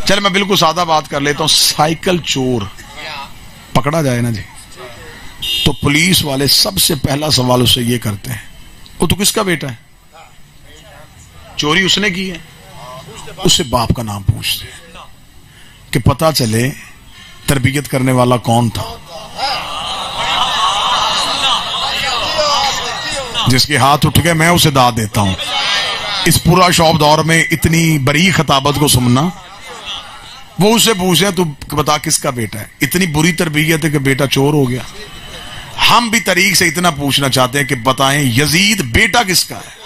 چل میں بالکل سادہ بات کر لیتا ہوں. سائیکل چور پکڑا جائے نا جی تو پولیس والے سب سے پہلا سوال اسے یہ کرتے ہیں وہ تو کس کا بیٹا ہے؟ چوری اس نے کی ہے. اس سے باپ کا نام پوچھتے ہیں کہ پتا چلے تربیت کرنے والا کون تھا جس کے ہاتھ اٹھ گئے میں اسے داد دیتا ہوں. اس پورا شوب دور میں اتنی بری خطابت کو سننا. وہ اسے پوچھے تو بتا کس کا بیٹا ہے. اتنی بری تربیت ہے کہ بیٹا چور ہو گیا. ہم بھی طریق سے اتنا پوچھنا چاہتے ہیں کہ بتائیں یزید بیٹا کس کا ہے؟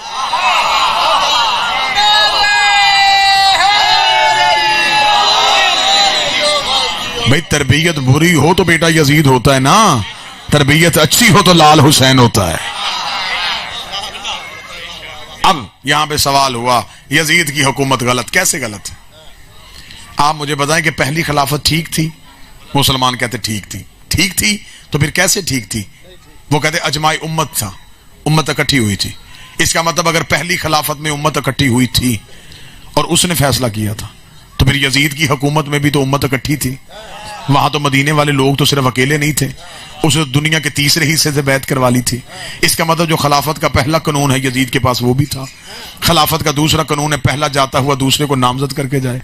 بھئی تربیت بری ہو تو بیٹا یزید ہوتا ہے نا, تربیت اچھی ہو تو لال حسین ہوتا ہے. اب یہاں پہ سوال ہوا یزید کی حکومت غلط. کیسے غلط ہے؟ آپ مجھے بتائیں کہ پہلی خلافت ٹھیک تھی؟ مسلمان کہتے ٹھیک تھی. ٹھیک تھی تو پھر کیسے ٹھیک تھی؟ وہ کہتے اجماع امت تھا, امت اکٹھی ہوئی تھی. اس کا مطلب اگر پہلی خلافت میں امت اکٹھی ہوئی تھی اور اس نے فیصلہ کیا تھا تو پھر یزید کی حکومت میں بھی تو امت اکٹھی تھی. وہاں تو مدینے والے لوگ تو صرف اکیلے نہیں تھے, اسے دنیا کے تیسرے حصے سے بیعت کروا لی تھی. اس کا مطلب جو خلافت کا پہلا قانون ہے یزید کے پاس وہ بھی تھا. خلافت کا دوسرا قانون ہے پہلا جاتا ہوا دوسرے کو نامزد کر کے جائے,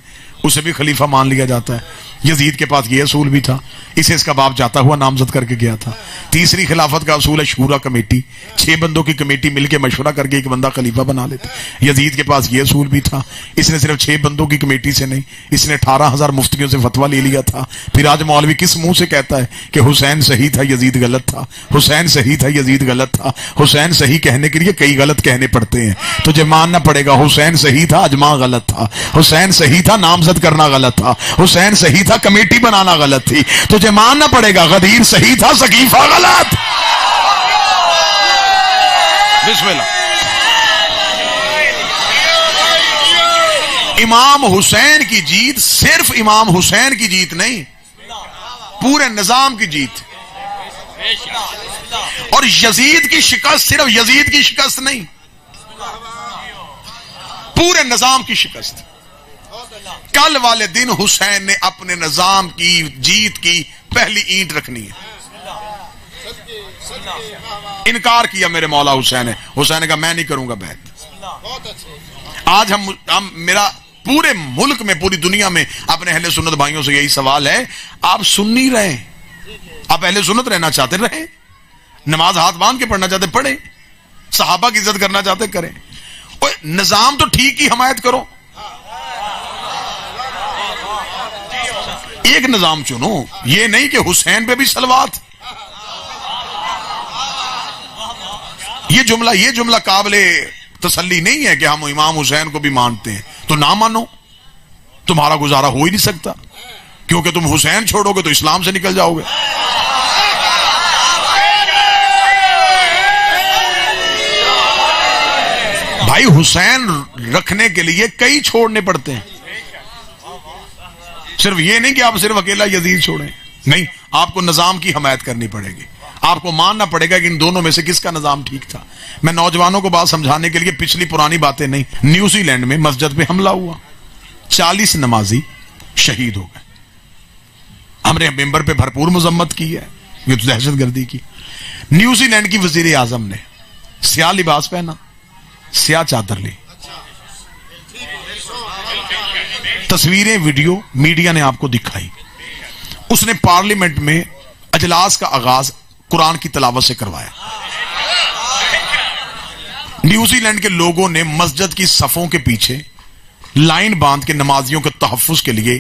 اسے بھی خلیفہ مان لیا جاتا ہے. یزید کے پاس یہ اصول بھی تھا, اسے اس کا باپ جاتا ہوا نامزد کر کے گیا تھا. تیسری خلافت کا اصول ہے شورا کمیٹی, 6 بندوں کی کمیٹی مل کے مشورہ کر کے ایک بندہ خلیفہ بنا لیتے. یزید کے پاس یہ اصول بھی تھا. اس نے صرف 6 بندوں کی کمیٹی سے نہیں, اس نے 18,000 مفتیوں سے فتویٰ لے لیا تھا. پھر آج مولوی کس منہ سے کہتا ہے کہ حسین صحیح تھا یزید غلط تھا, حسین صحیح تھا یزید غلط تھا. حسین صحیح کہنے کے لیے کئی غلط کہنے پڑتے ہیں. تجھے ماننا پڑے گا حسین صحیح تھا اجماع غلط تھا, حسین صحیح تھا نامزد کرنا غلط تھا, حسین صحیح تھا کمیٹی بنانا غلط تھی. تجھے ماننا پڑے گا غدیر صحیح تھا سقیفہ غلط. بسم اللہ. امام حسین کی جیت صرف امام حسین کی جیت نہیں, پورے نظام کی جیت. اور یزید کی شکست صرف یزید کی شکست نہیں, پورے نظام کی شکست. کل والے دن حسین نے اپنے نظام کی جیت کی پہلی اینٹ رکھنی ہے. انکار کیا میرے مولا حسین ہے. حسین نے کہا میں نہیں کروں گا بیعت. آج ہم میرا پورے ملک میں پوری دنیا میں اپنے اہل سنت بھائیوں سے یہی سوال ہے, آپ سنی رہیں, آپ اہل سنت رہنا چاہتے رہیں, نماز ہاتھ باندھ کے پڑھنا چاہتے پڑھیں, صحابہ کی عزت کرنا چاہتے کریں, نظام تو ٹھیک کی حمایت کرو. ایک نظام چنو, یہ نہیں کہ حسین پہ بھی صلوات. یہ جملہ قابل تسلی نہیں ہے کہ ہم امام حسین کو بھی مانتے ہیں. تو نہ مانو, تمہارا گزارا ہو ہی نہیں سکتا, کیونکہ تم حسین چھوڑو گے تو اسلام سے نکل جاؤ گے. بھائی حسین رکھنے کے لیے کئی چھوڑنے پڑتے ہیں, صرف یہ نہیں کہ آپ صرف اکیلا یزید چھوڑیں. نہیں, آپ کو نظام کی حمایت کرنی پڑے گی. آپ کو ماننا پڑے گا کہ ان دونوں میں سے کس کا نظام ٹھیک تھا. میں نوجوانوں کو بات سمجھانے کے لیے پچھلی پرانی باتیں نہیں. نیوزی لینڈ میں مسجد پہ حملہ ہوا, 40 نمازی شہید ہو گئے. ہم نے ممبر پہ بھرپور مذمت کی ہے, یہ تو دہشت گردی کی. نیوزی لینڈ کی وزیر اعظم نے سیاہ لباس پہنا, سیاہ چادر لی. تصویریں ویڈیو میڈیا نے آپ کو دکھائی. اس نے پارلیمنٹ میں اجلاس کا آغاز قرآن کی تلاوت سے کروایا. نیوزی لینڈ کے لوگوں نے مسجد کی صفوں کے پیچھے لائن باندھ کے نمازیوں کے تحفظ کے لیے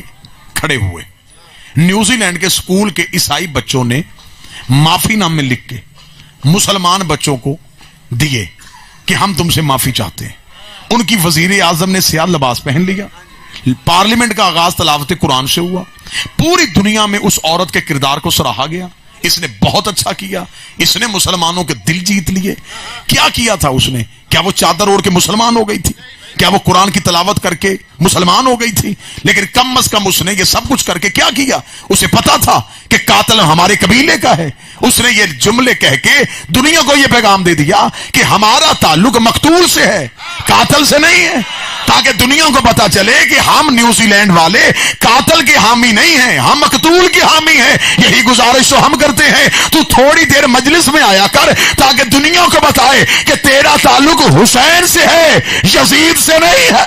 کھڑے ہوئے. نیوزی لینڈ کے سکول کے عیسائی بچوں نے معافی نامے لکھ کے مسلمان بچوں کو دیے کہ ہم تم سے معافی چاہتے ہیں. ان کی وزیر اعظم نے سیاہ لباس پہن لیا. پارلیمنٹ کا آغاز تلاوت قرآن سے ہوا. پوری دنیا میں اس عورت کے کردار کو سراہا گیا. اس نے بہت اچھا کیا, اس نے مسلمانوں کے دل جیت لیے. کیا کیا تھا اس نے؟ کیا وہ چادر اوڑھ کے مسلمان ہو گئی تھی؟ کیا وہ قرآن کی تلاوت کر کے مسلمان ہو گئی تھی؟ لیکن کم از کم اس نے یہ سب کچھ کر کے کیا کیا؟ اسے پتا تھا کہ قاتل ہمارے قبیلے کا ہے. اس نے یہ جملے کہہ کے دنیا کو یہ پیغام دے دیا کہ ہمارا تعلق مقتول سے ہے, قاتل سے نہیں ہے. تاکہ دنیا کو پتا چلے کہ ہم نیوزی لینڈ والے قاتل کے حامی نہیں ہیں، ہم مقتول کے حامی ہیں۔ یہی گزارش تو ہم کرتے ہیں، تو تھوڑی دیر مجلس میں آیا کر تاکہ دنیا کو بتائے کہ تیرا تعلق حسین سے ہے، یزید سے نہیں ہے۔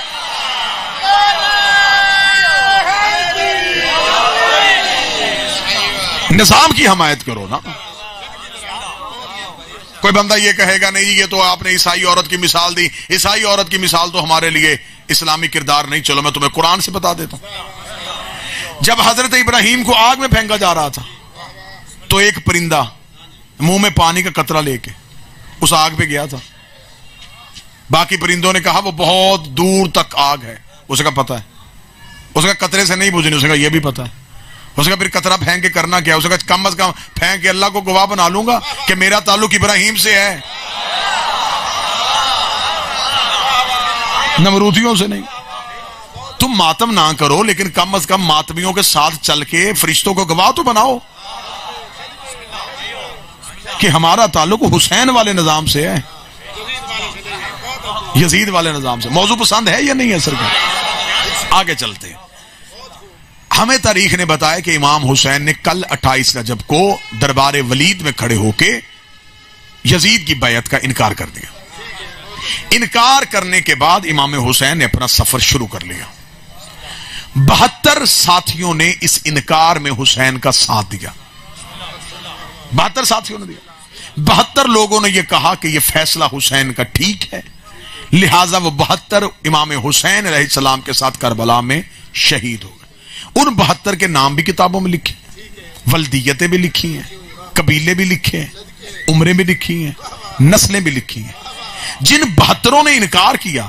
نظام کی حمایت کرو نا۔ کوئی بندہ یہ کہے گا نہیں یہ تو آپ نے عیسائی عورت کی مثال دی، عیسائی عورت کی مثال تو ہمارے لیے اسلامی کردار نہیں۔ چلو میں تمہیں قرآن سے بتا دیتا ہوں۔ جب حضرت ابراہیم کو آگ میں پھینکا جا رہا تھا تو ایک پرندہ منہ میں پانی کا قطرہ لے کے اس آگ پہ گیا تھا۔ باقی پرندوں نے کہا وہ بہت دور تک آگ ہے، اسے کا پتا ہے، اسے کا قطرے سے نہیں بجھنی، اسے کا یہ بھی پتا ہے۔ اس کا پھر قطرہ پھینک کے کرنا کیا؟ اس کا کم از کم پھینک کے اللہ کو گواہ بنا لوں گا کہ میرا تعلق ابراہیم سے ہے، نمرودیوں سے نہیں۔ تم ماتم نہ کرو لیکن کم از کم ماتمیوں کے ساتھ چل کے فرشتوں کو گواہ تو بناؤ کہ ہمارا تعلق حسین والے نظام سے ہے، یزید والے نظام سے۔ موضوع پسند ہے یا نہیں ہے سرکار؟ آگے چلتے ہیں۔ ہمیں تاریخ نے بتایا کہ امام حسین نے کل 28 رجب کو دربار ولید میں کھڑے ہو کے یزید کی بیعت کا انکار کر دیا۔ انکار کرنے کے بعد امام حسین نے اپنا سفر شروع کر لیا۔ 72 ساتھیوں نے اس انکار میں حسین کا ساتھ دیا۔ 72 ساتھیوں نے دیا۔ 72 لوگوں نے یہ کہا کہ یہ فیصلہ حسین کا ٹھیک ہے، لہٰذا وہ 72 امام حسین علیہ السلام کے ساتھ کربلا میں شہید ہو گئے۔ ان 72 کے نام بھی کتابوں میں لکھے، ولدیتیں بھی لکھی ہیں، قبیلے بھی لکھے ہیں، عمریں بھی لکھی ہیں، نسلیں بھی لکھی ہیں۔ جن 72 نے انکار کیا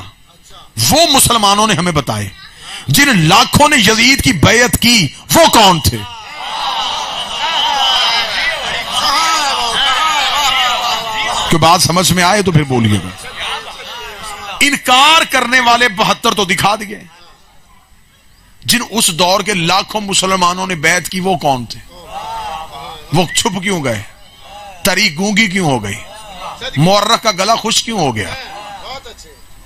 وہ مسلمانوں نے ہمیں بتائے، جن لاکھوں نے یزید کی بیعت کی وہ کون تھے؟ کہ بات سمجھ میں آئے تو پھر بولیے گا۔ انکار کرنے والے 72 تو دکھا دیے، جن اس دور کے لاکھوں مسلمانوں نے بیعت کی وہ کون تھے؟ وہ چھپ کیوں گئے؟ تری گونگی کیوں ہو گئی؟ مورخ کا گلا خشک کیوں ہو گیا؟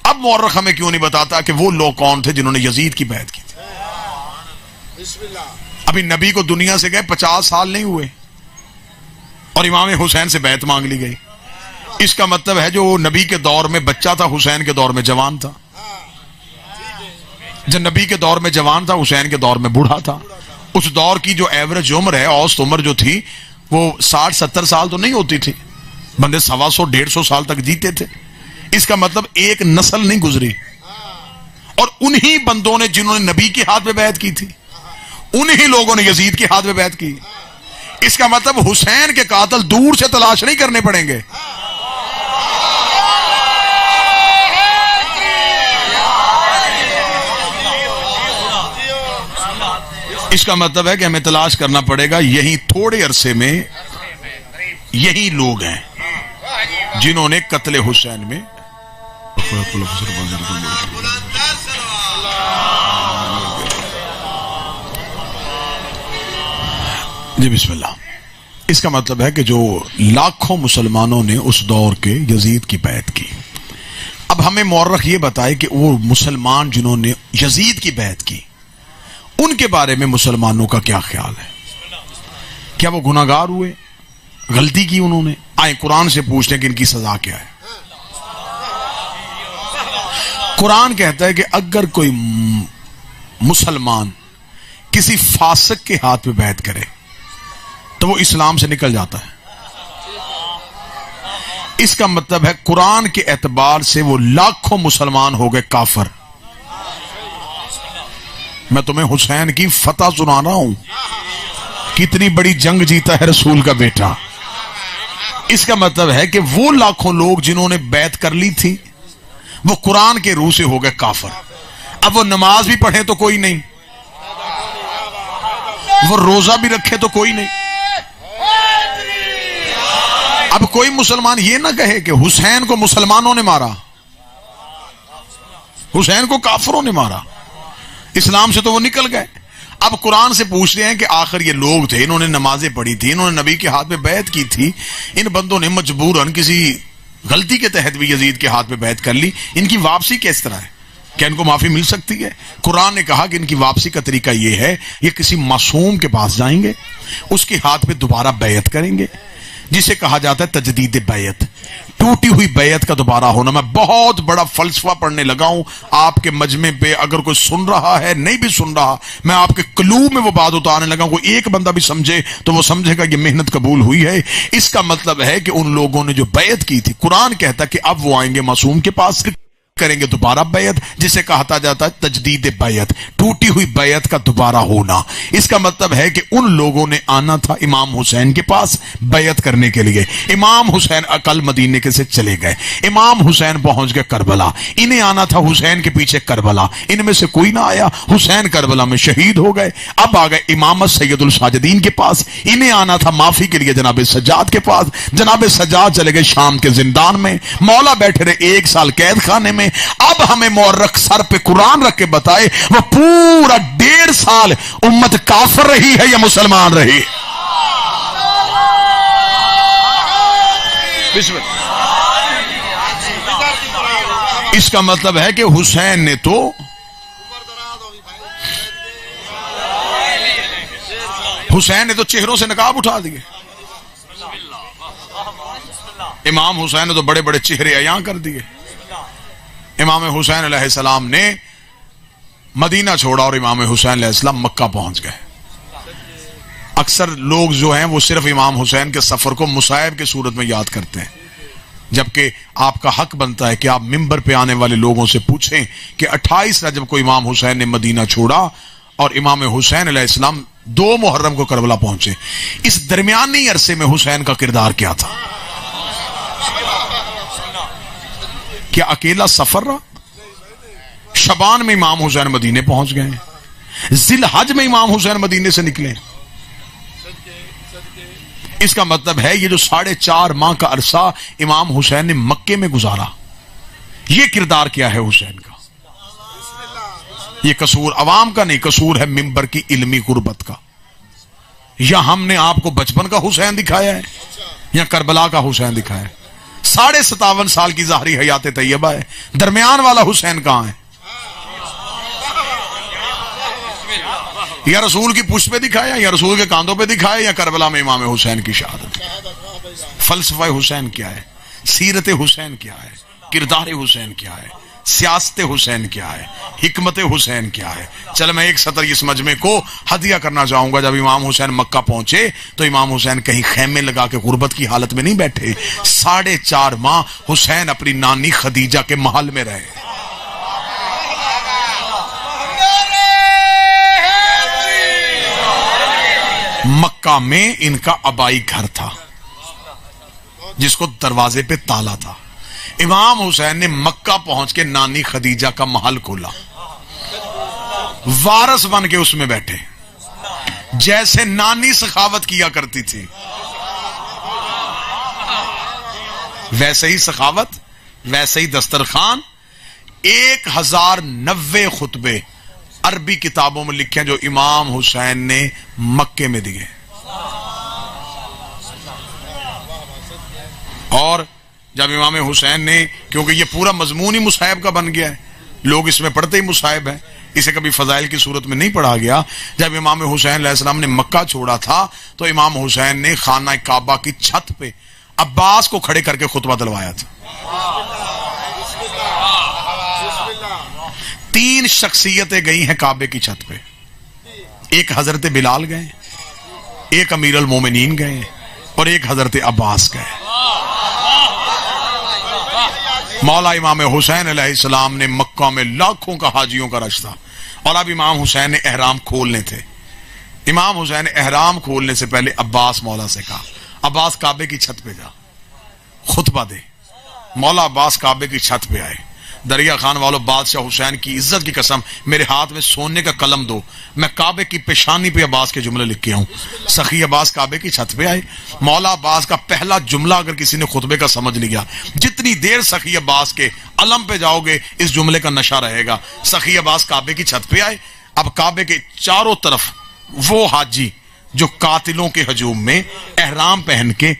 اب مورخ ہمیں کیوں نہیں بتاتا کہ وہ لوگ کون تھے جنہوں نے یزید کی بیعت کی تھی؟ ابھی نبی کو دنیا سے گئے 50 سال نہیں ہوئے اور امام حسین سے بیعت مانگ لی گئی۔ اس کا مطلب ہے جو نبی کے دور میں بچہ تھا حسین کے دور میں جوان تھا، جب نبی کے دور میں جوان تھا حسین کے دور میں بوڑھا تھا۔ اس دور کی جو ایوریج عمر ہے، اوسط عمر جو تھی وہ 60-70 سال تو نہیں ہوتی تھی، بندے 125-150 سال تک جیتے تھے۔ اس کا مطلب ایک نسل نہیں گزری، اور انہی بندوں نے جنہوں نے نبی کے ہاتھ میں بیعت کی تھی انہی لوگوں نے یزید کے ہاتھ میں بیعت کی۔ اس کا مطلب حسین کے قاتل دور سے تلاش نہیں کرنے پڑیں گے، اس کا مطلب ہے کہ ہمیں تلاش کرنا پڑے گا۔ یہی تھوڑے عرصے میں یہی لوگ ہیں جنہوں نے قتل حسین میں جی بسم اللہ۔ اس کا مطلب ہے کہ جو لاکھوں مسلمانوں نے اس دور کے یزید کی بیعت کی۔ اب ہمیں مورخ یہ بتائے کہ وہ مسلمان جنہوں نے یزید کی بیعت کی ان کے بارے میں مسلمانوں کا کیا خیال ہے؟ کیا وہ گناہگار ہوئے؟ غلطی کی انہوں نے؟ آئیں قرآن سے پوچھتے ہیں کہ ان کی سزا کیا ہے۔ قرآن کہتا ہے کہ اگر کوئی مسلمان کسی فاسق کے ہاتھ میں بیعت کرے تو وہ اسلام سے نکل جاتا ہے۔ اس کا مطلب ہے قرآن کے اعتبار سے وہ لاکھوں مسلمان ہو گئے کافر۔ میں تمہیں حسین کی فتح سنا رہا ہوں، کتنی بڑی جنگ جیتا ہے رسول کا بیٹا۔ اس کا مطلب ہے کہ وہ لاکھوں لوگ جنہوں نے بیعت کر لی تھی وہ قرآن کے روح سے ہو گئے کافر۔ اب وہ نماز بھی پڑھے تو کوئی نہیں، وہ روزہ بھی رکھے تو کوئی نہیں۔ اب کوئی مسلمان یہ نہ کہے کہ حسین کو مسلمانوں نے مارا، حسین کو کافروں نے مارا، اسلام سے تو وہ نکل گئے۔ اب قرآن سے پوچھتے ہیں کہ آخر یہ لوگ تھے، انہوں نے نمازیں پڑھی تھی، انہوں نے نبی کے ہاتھ میں بیعت کی تھی، ان بندوں نے مجبوراً کسی غلطی کے تحت بھی یزید کے ہاتھ میں بیعت کر لی، ان کی واپسی کس طرح ہے؟ کیا ان کو معافی مل سکتی ہے؟ قرآن نے کہا کہ ان کی واپسی کا طریقہ یہ ہے، یہ کسی معصوم کے پاس جائیں گے، اس کے ہاتھ پہ دوبارہ بیعت کریں گے، جسے کہا جاتا ہے تجدید بیعت، ٹوٹی ہوئی بیعت کا دوبارہ ہونا۔ میں بہت بڑا فلسفہ پڑھنے لگا ہوں آپ کے مجمع پہ، اگر کوئی سن رہا ہے نہیں بھی سن رہا، میں آپ کے قلوب میں وہ بات اتارنے لگا ہوں، کوئی ایک بندہ بھی سمجھے تو وہ سمجھے گا یہ محنت قبول ہوئی ہے۔ اس کا مطلب ہے کہ ان لوگوں نے جو بیعت کی تھی، قرآن کہتا ہے کہ اب وہ آئیں گے معصوم کے پاس، کریں گے دوبارہ بیعت، جسے کہا جاتا ہے تجدید بیعت، ٹوٹی ہوئی بیعت کا دوبارہ ہونا۔ اس کا مطلب ہے کہ ان لوگوں نے آنا تھا امام حسین کے پاس بیعت کرنے کے لیے۔ امام حسین کل مدینے کے سے چلے گئے، امام حسین پہنچ گئے کربلا، انہیں آنا تھا حسین کے پیچھے کربلا، ان میں سے کوئی نہ آیا، حسین کربلا میں شہید ہو گئے۔ اب آ گئے امامت سید الساجدین کے پاس، انہیں آنا تھا معافی کے لیے جناب سجاد کے پاس، جناب سجاد چلے گئے شام کے زندان میں، مولا بیٹھے رہے 1 سال قید خانے میں۔ اب ہمیں مورخ سر پہ قرآن رکھ کے بتائے وہ پورا 1.5 سال امت کافر رہی ہے یا مسلمان رہی؟ بسم اللہ۔ اس کا مطلب ہے کہ حسین نے تو چہروں سے نقاب اٹھا دیے، امام حسین نے تو بڑے بڑے چہرے عیاں کر دیے۔ امام حسین علیہ السلام نے مدینہ چھوڑا اور امام حسین علیہ السلام مکہ پہنچ گئے۔ اکثر لوگ جو ہیں وہ صرف امام حسین کے سفر کو مصائب کے صورت میں یاد کرتے ہیں، جبکہ آپ کا حق بنتا ہے کہ آپ ممبر پہ آنے والے لوگوں سے پوچھیں کہ 28 رجب کو امام حسین نے مدینہ چھوڑا اور امام حسین علیہ السلام 2 محرم کو کربلا پہنچے، اس درمیانی عرصے میں حسین کا کردار کیا تھا؟ کیا اکیلا سفر رہا؟ شبان میں امام حسین مدینے پہنچ گئے، ذی الحج میں امام حسین مدینے سے نکلے۔ اس کا مطلب ہے یہ جو 4.5 ماہ کا عرصہ امام حسین نے مکے میں گزارا، یہ کردار کیا ہے حسین کا؟ یہ قصور عوام کا نہیں، قصور ہے ممبر کی علمی قربت کا۔ یا ہم نے آپ کو بچپن کا حسین دکھایا ہے یا کربلا کا حسین دکھایا ہے؟ 57.5 سال کی ظاہری حیات طیبہ ہے، درمیان والا حسین کہاں ہے؟ یا رسول کی پشت پہ دکھایا یا رسول کے کاندھوں پہ دکھایا یا کربلا میں امام حسین کی شہادت؟ فلسفہ حسین کیا ہے؟ سیرت حسین کیا ہے؟ کردار حسین کیا ہے؟ سیاست حسین کیا ہے؟ حکمت حسین کیا ہے؟ چل میں ایک سطر اس مجمع کو ہدیہ کرنا چاہوں گا۔ جب امام حسین مکہ پہنچے تو امام حسین کہیں خیمے لگا کے غربت کی حالت میں نہیں بیٹھے، 4.5 ماہ حسین اپنی نانی خدیجہ کے محل میں رہے۔ مکہ میں ان کا آبائی گھر تھا جس کو دروازے پہ تالا تھا، امام حسین نے مکہ پہنچ کے نانی خدیجہ کا محل کھولا، وارث بن کے اس میں بیٹھے، جیسے نانی سخاوت کیا کرتی تھی ویسے ہی سخاوت، ویسے ہی دسترخوان۔ 1090 خطبے عربی کتابوں میں لکھے ہیں جو امام حسین نے مکے میں دیے، اور جب امام حسین نے، کیونکہ یہ پورا مضمون ہی مصائب کا بن گیا ہے، لوگ اس میں پڑھتے ہی مصائب ہے، اسے کبھی فضائل کی صورت میں نہیں پڑھا گیا۔ جب امام حسین علیہ السلام نے مکہ چھوڑا تھا تو امام حسین نے خانہ کعبہ کی چھت پہ عباس کو کھڑے کر کے خطبہ دلوایا تھا۔ 3 شخصیتیں گئی ہیں کعبے کی چھت پہ، ایک حضرت بلال گئے، ایک امیر المومنین گئے اور ایک حضرت عباس گئے۔ مولا امام حسین علیہ السلام نے مکہ میں لاکھوں کا حاجیوں کا رش تھا، اور اب امام حسین نے احرام کھولنے تھے۔ امام حسین نے احرام کھولنے سے پہلے عباس مولا سے کہا، عباس کعبے کی چھت پہ جا خطبہ دے۔ مولا عباس کعبے کی چھت پہ آئے۔ دریا خان والوں، بادشاہ حسین کی عزت کی قسم میرے ہاتھ میں سونے کا قلم دو، میں کعبے کی پیشانی پہ عباس کے جملے لکھ کے آؤں۔ سخی عباس کعبے کی چھت پہ آئے، مولا عباس کا پہلا جملہ اگر کسی نے خطبے کا سمجھ لیا، جتنی دیر سخی عباس کے علم پہ جاؤ گے اس جملے کا نشہ رہے گا۔ سخی عباس کعبے کی چھت پہ آئے، اب کعبے کے چاروں طرف وہ حاجی جو قاتلوں کے ہجوم میں احرام پہن کے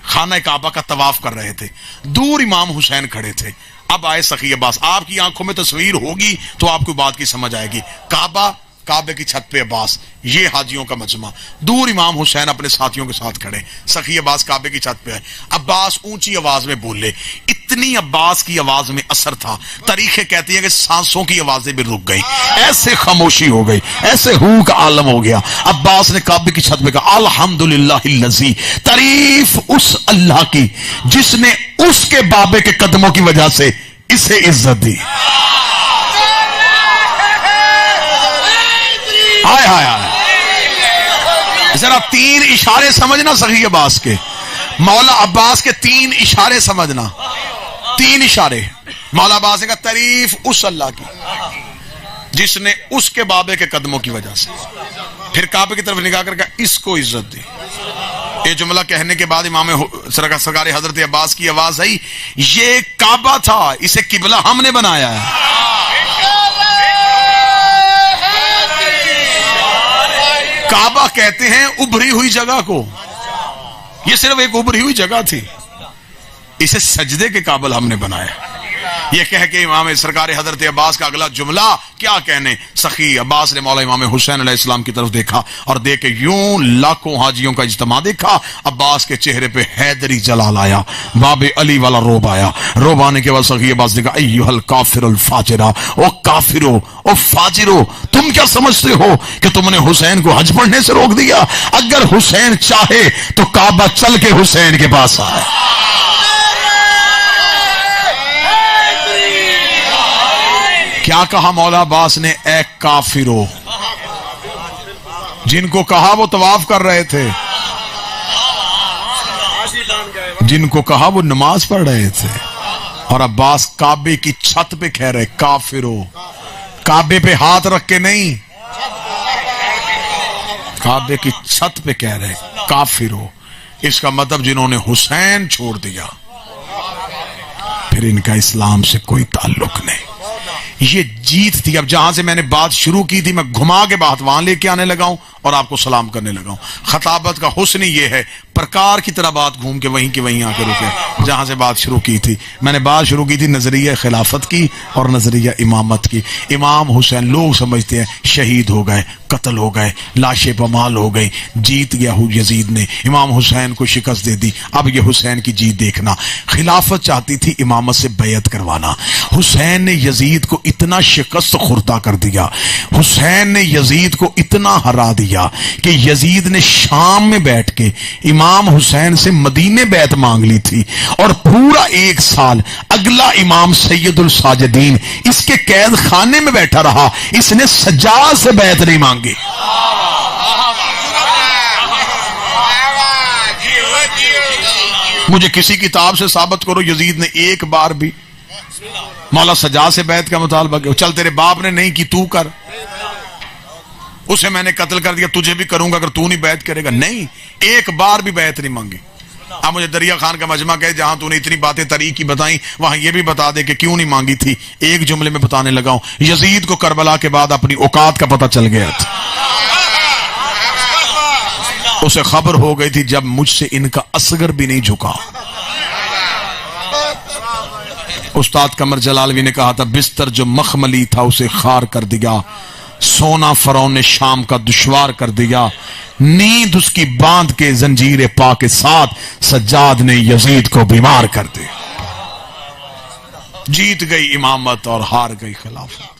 خانہ کعبہ کا طواف کر رہے تھے، دور امام حسین کھڑے تھے، اب آئے سخی عباس. آپ کی آنکھوں میں تصویر ہوگی تو آپ کو بات کی سمجھ آئے گی. کعبہ، کعبے کی چھت پہ عباس، یہ حاجیوں کا مجمع. دور امام حسین اپنے ساتھیوں کے ساتھ کھڑے. سخی عباس کعبے کی چھت پہ ہے. عباس اونچی آواز میں بولے. اتنی عباس کی آواز میں اثر تھا، تاریخیں کہتی ہے کہ سانسوں کی آوازیں بھی رک گئی. ایسے خاموشی ہو گئی، ایسے ہو کا عالم ہو گیا. عباس نے کعبے کی چھت پہ کہا الحمدللہ الذی، تعریف اس اللہ کی جس نے اس کے بابے کے قدموں کی وجہ سے اسے عزت دی. ہائے ہائے ہائے. ذرا 3 اشارے سمجھنا سخی عباس کے، مولا عباس کے 3 اشارے سمجھنا. 3 اشارے. مولا عباس نے کہا تعریف اس اللہ کی جس نے اس کے بابے کے قدموں کی وجہ سے. پھر کعبے کی طرف نگاہ کر کہا اس کو عزت دی. یہ جملہ کہنے کے بعد امام سرکار حضرت عباس کی آواز آئی، یہ کعبہ تھا، اسے قبلہ ہم نے بنایا ہے. کعبہ کہتے ہیں ابھری ہوئی جگہ کو، یہ صرف ایک ابھری ہوئی جگہ تھی، اسے سجدے کے قابل ہم نے بنایا. یہ کہہ کے امام سرکار حضرت عباس کا اگلا جملہ کیا کہنے. سخی عباس نے مولا امام حسین علیہ السلام کی طرف دیکھا اور دیکھ کے یوں لاکھوں حاجیوں کا اجتماع دیکھا. عباس کے چہرے پہ حیدری جلال آیا، باب علی والا روب آیا. روب آنے کے بعد سخی عباس نے کہا ایھا الکافر الفاجرہ، او کافرو، او فاجرو، تم کیا سمجھتے ہو کہ تم نے حسین کو حج پڑھنے سے روک دیا؟ اگر حسین چاہے تو کعبہ چل کے حسین کے پاس آئے. کیا کہا مولا عباس نے؟ اے کافرو. جن کو کہا وہ طواف کر رہے تھے، جن کو کہا وہ نماز پڑھ رہے تھے، اور عباس کعبے کی چھت پہ کہہ رہے کافرو. کعبے پہ ہاتھ رکھ کے نہیں، کعبے کی چھت پہ کہہ رہے کافرو. اس کا مطلب جنہوں نے حسین چھوڑ دیا پھر ان کا اسلام سے کوئی تعلق نہیں. یہ جیت تھی. اب جہاں سے میں نے بات شروع کی تھی میں گھما کے بات وہاں لے کے آنے لگا ہوں اور آپ کو سلام کرنے لگا ہوں. خطابت کا حسن یہ ہے، پرکار کی طرح بات گھوم کے وہیں کی وہیں آ کے رکے جہاں سے بات شروع کی تھی. میں نے بات شروع کی تھی نظریہ خلافت کی اور نظریہ امامت کی. امام حسین لوگ سمجھتے ہیں شہید ہو گئے، قتل ہو گئے، لاشیں پامال ہو گئی، جیت گیا یزید نے، امام حسین کو شکست دے دی. اب یہ حسین کی جیت دیکھنا. خلافت چاہتی تھی امامت سے بیعت کروانا. حسین نے یزید کو اتنا شکست خوردہ کر دیا، حسین نے یزید کو اتنا ہرا دیا کہ یزید نے شام میں بیٹھ کے امام حسین سے مدینے بیعت مانگ لی تھی، اور پورا 1 سال اگلا امام سید الساجدین اس کے قید خانے میں بیٹھا رہا، اس نے سجاد سے بیعت نہیں مانگی. مجھے کسی کتاب سے ثابت کرو یزید نے ایک بار بھی مولا سجاد سے بیعت کا مطالبہ کیا. چل تیرے باپ نے نہیں کی تو کر، اسے میں نے قتل کر دیا، تجھے بھی کروں گا اگر تو نہیں بیعت کرے گا. نہیں، ایک بار بھی بیعت نہیں مانگی. اب مجھے دریا خان کا مجمع کہے جہاں تو نے اتنی باتیں طریق کی بتائیں وہاں یہ بھی بتا دے کہ کیوں نہیں مانگی تھی. ایک جملے میں بتانے لگا ہوں، یزید کو کربلا کے بعد اپنی اوقات کا پتہ چل گیا تھا. اسے خبر ہو گئی تھی جب مجھ سے ان کا اصغر بھی نہیں جھکا. استاد قمر جلالوی نے کہا تھا بستر جو مخملی تھا اسے خار کر دیا، سونا فرعون شام کا دشوار کر دیا، نیند اس کی باندھ کے زنجیر پا کے ساتھ سجاد نے یزید کو بیمار کر دیا. جیت گئی امامت اور ہار گئی خلافت.